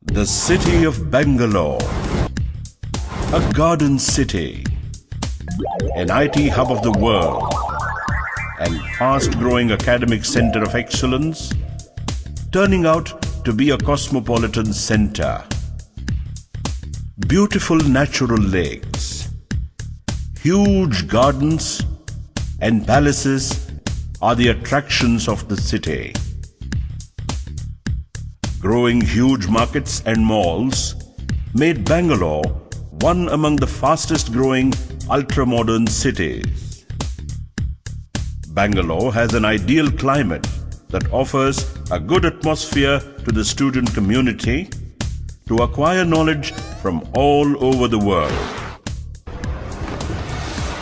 The city of Bangalore, a garden city, an IT hub of the world, and fast-growing academic center of excellence, turning out to be a cosmopolitan center. Beautiful natural lakes, huge gardens, and palaces are the attractions of the city. Growing huge markets and malls made Bangalore one among the fastest growing ultra-modern cities. Bangalore has an ideal climate that offers a good atmosphere to the student community to acquire knowledge from all over the world.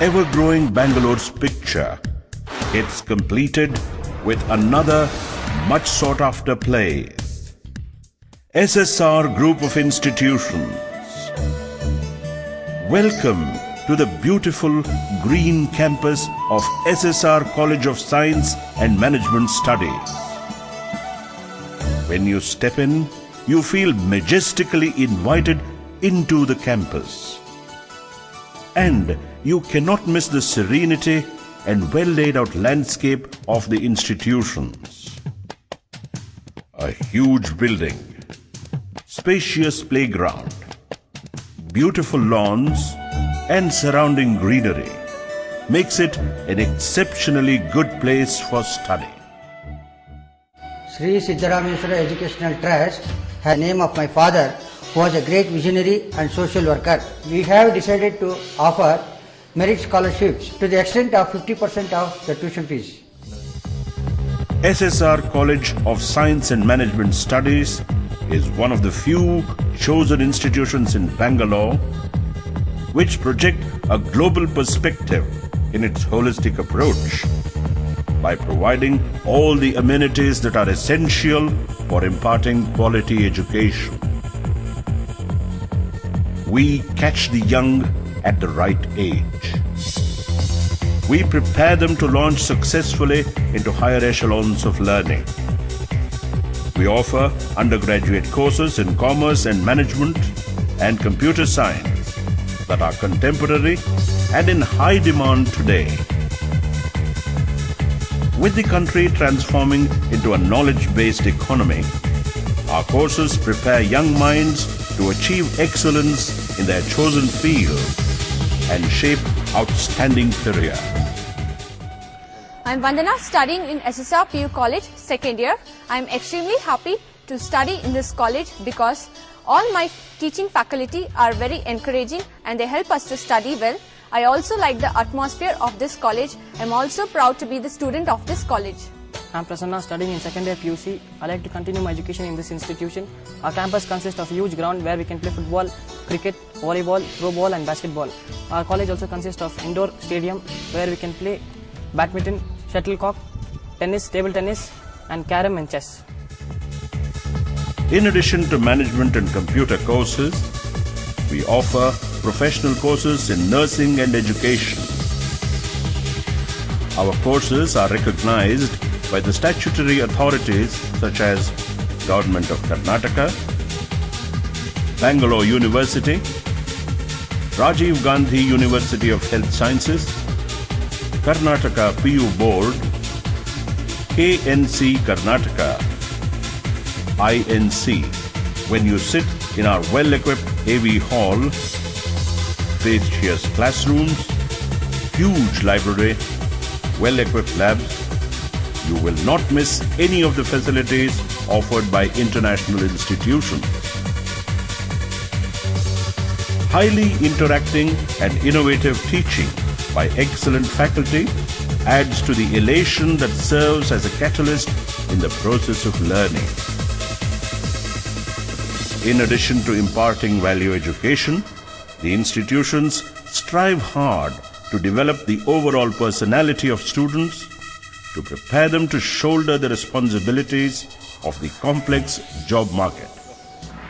Ever-growing Bangalore's picture gets completed with another much sought-after place. SSR Group of Institutions. Welcome to the beautiful green campus of SSR College of Science and Management Studies. When you step in, you feel majestically invited into the campus. And you cannot miss the serenity and well laid out landscape of the institutions. A huge building, spacious playground, beautiful lawns and surrounding greenery makes it an exceptionally good place for study. Sri Siddharameswara Educational Trust has the name of my father, who was a great visionary and social worker. We have decided to offer merit scholarships to the extent of 50% of the tuition fees. SSR College of Science and Management Studies is one of the few chosen institutions in Bangalore which project a global perspective in its holistic approach by providing all the amenities that are essential for imparting quality education. We catch the young at the right age. We prepare them to launch successfully into higher echelons of learning. We offer undergraduate courses in commerce and management and computer science that are contemporary and in high demand today. With the country transforming into a knowledge-based economy, our courses prepare young minds to achieve excellence in their chosen field and shape outstanding career. I am Vandana, studying in SSR PU College, second year. I am extremely happy to study in this college because all my teaching faculty are very encouraging and they help us to study well. I also like the atmosphere of this college. I am also proud to be the student of this college. I am Prasanna, studying in second year PUC. I like to continue my education in this institution. Our campus consists of a huge ground where we can play football, cricket, volleyball, throw ball and basketball. Our college also consists of indoor stadium where we can play badminton, shuttlecock, tennis, table tennis and carom and chess. In addition to management and computer courses, we offer professional courses in nursing and education. Our courses are recognized by the statutory authorities such as Government of Karnataka, Bangalore University, Rajiv Gandhi University of Health Sciences, Karnataka PU Board, KNC Karnataka, INC. When you sit in our well-equipped AV hall, spacious classrooms, huge library, well-equipped labs, you will not miss any of the facilities offered by international institutions. Highly interacting and innovative teaching by excellent faculty adds to the elation that serves as a catalyst in the process of learning. In addition to imparting value education, the institutions strive hard to develop the overall personality of students to prepare them to shoulder the responsibilities of the complex job market.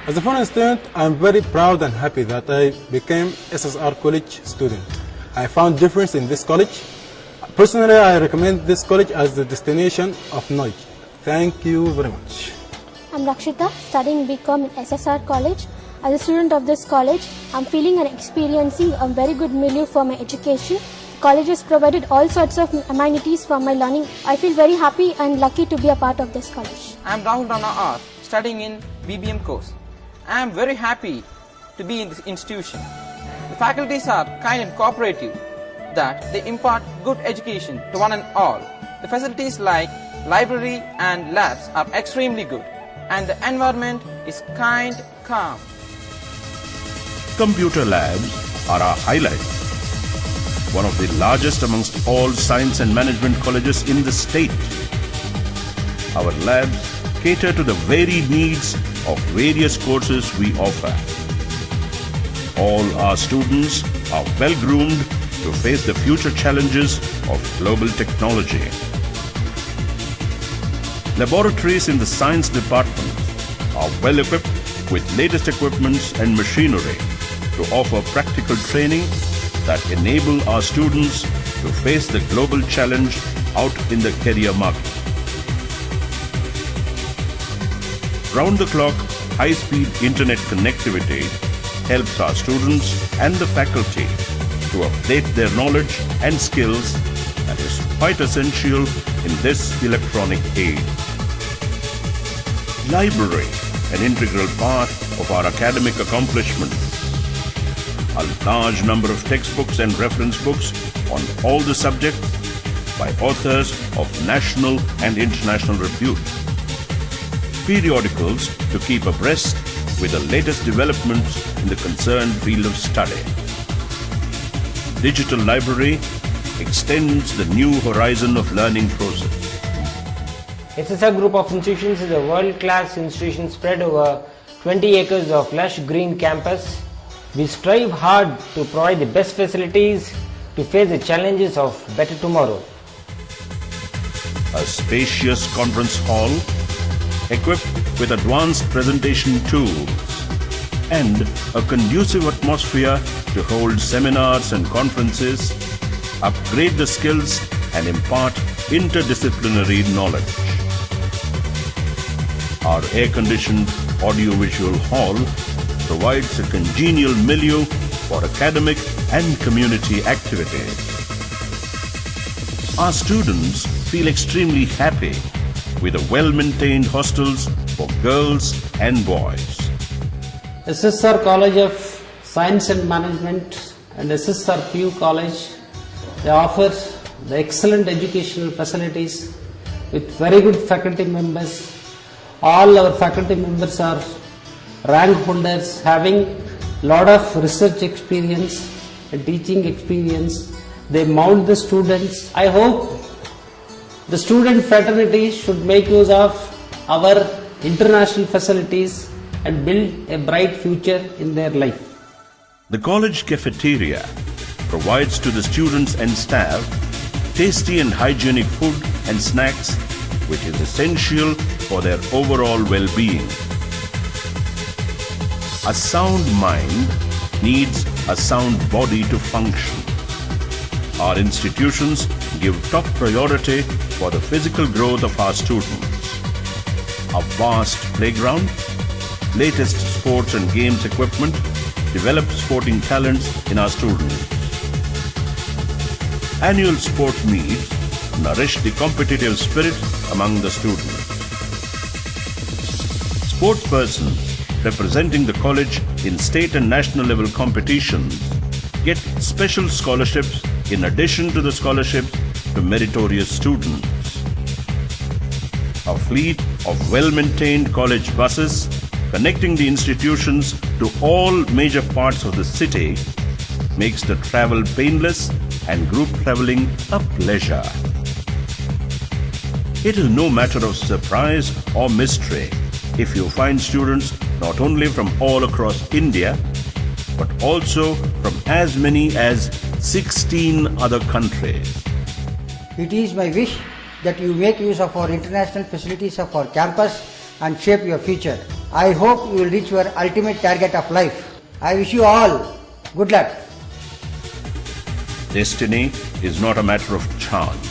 As a foreign student, I am very proud and happy that I became SSR College student. I found difference in this college. Personally, I recommend this college as the destination of knowledge. Thank you very much. I'm Rakshita, studying BCom in SSR College. As a student of this college, I'm feeling and experiencing a very good milieu for my education. College has provided all sorts of amenities for my learning. I feel very happy and lucky to be a part of this college. I'm Rahul Rana R, studying in BBM course. I am very happy to be in this institution. The faculties are kind and cooperative, that they impart good education to one and all. The facilities like library and labs are extremely good, and the environment is kind, calm. Computer labs are our highlight. One of the largest amongst all science and management colleges in the state. Our labs cater to the varied needs of various courses we offer. All our students are well groomed to face the future challenges of global technology. Laboratories in the science department are well equipped with latest equipments and machinery to offer practical training that enable our students to face the global challenge out in the career market. Round-the-clock, high-speed internet connectivity helps our students and the faculty to update their knowledge and skills that is quite essential in this electronic age. Library, an integral part of our academic accomplishments. A large number of textbooks and reference books on all the subjects by authors of national and international repute. Periodicals to keep abreast with the latest developments in the concerned field of study. Digital library extends the new horizon of learning process. SSR Group of Institutions is a world-class institution spread over 20 acres of lush green campus. We strive hard to provide the best facilities to face the challenges of better tomorrow. A spacious conference hall equipped with advanced presentation tools and a conducive atmosphere to hold seminars and conferences, upgrade the skills and impart interdisciplinary knowledge. Our air-conditioned audiovisual hall provides a congenial milieu for academic and community activities. Our students feel extremely happy with the well-maintained hostels for girls and boys. SSR College of Science and Management and SSR PU College, they offer the excellent educational facilities with very good faculty members. All our faculty members are rank holders having lot of research experience and teaching experience. They mount the students. I hope the student fraternity should make use of our international facilities and build a bright future in their life. The college cafeteria provides to the students and staff tasty and hygienic food and snacks, which is essential for their overall well-being. A sound mind needs a sound body to function. Our institutions give top priority for the physical growth of our students. A vast playground, latest sports and games equipment develop sporting talents in our students. Annual sport meets nourish the competitive spirit among the students. Sportspersons representing the college in state and national level competitions get special scholarships in addition to the scholarships to meritorious students. A fleet of well-maintained college buses connecting the institutions to all major parts of the city makes the travel painless and group traveling a pleasure. It is no matter of surprise or mystery if you find students not only from all across India, but also from as many as 16 other countries. It is my wish that you make use of our international facilities of our campus and shape your future. I hope you will reach your ultimate target of life. I wish you all good luck. Destiny is not a matter of chance,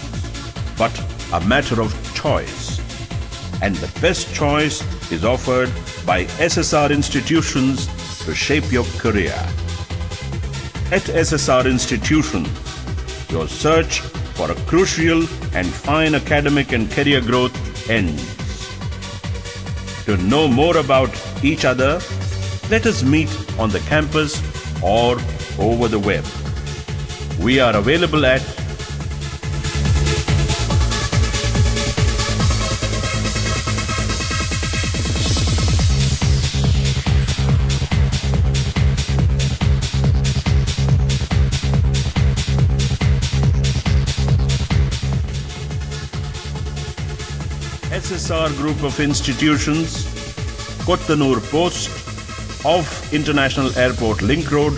but a matter of choice. and the best choice is offered by SSR institutions to shape your career. At SSR institution, your search for a crucial and fine academic and career growth ends. To know more about each other, let us meet on the campus or over the web. We are available at SSR Group of Institutions, Kottanur Post, off International Airport Link Road,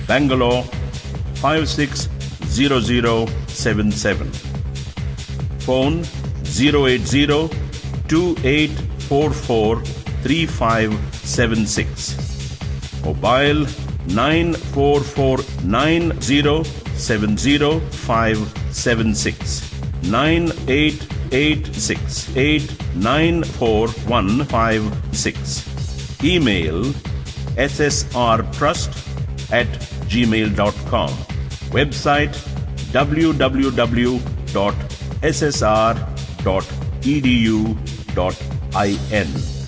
Bangalore 560077. Phone 080-2844-3576. Mobile 9449070576. 9886894156. Email ssrtrust@gmail.com. Website www.ssr.edu.in.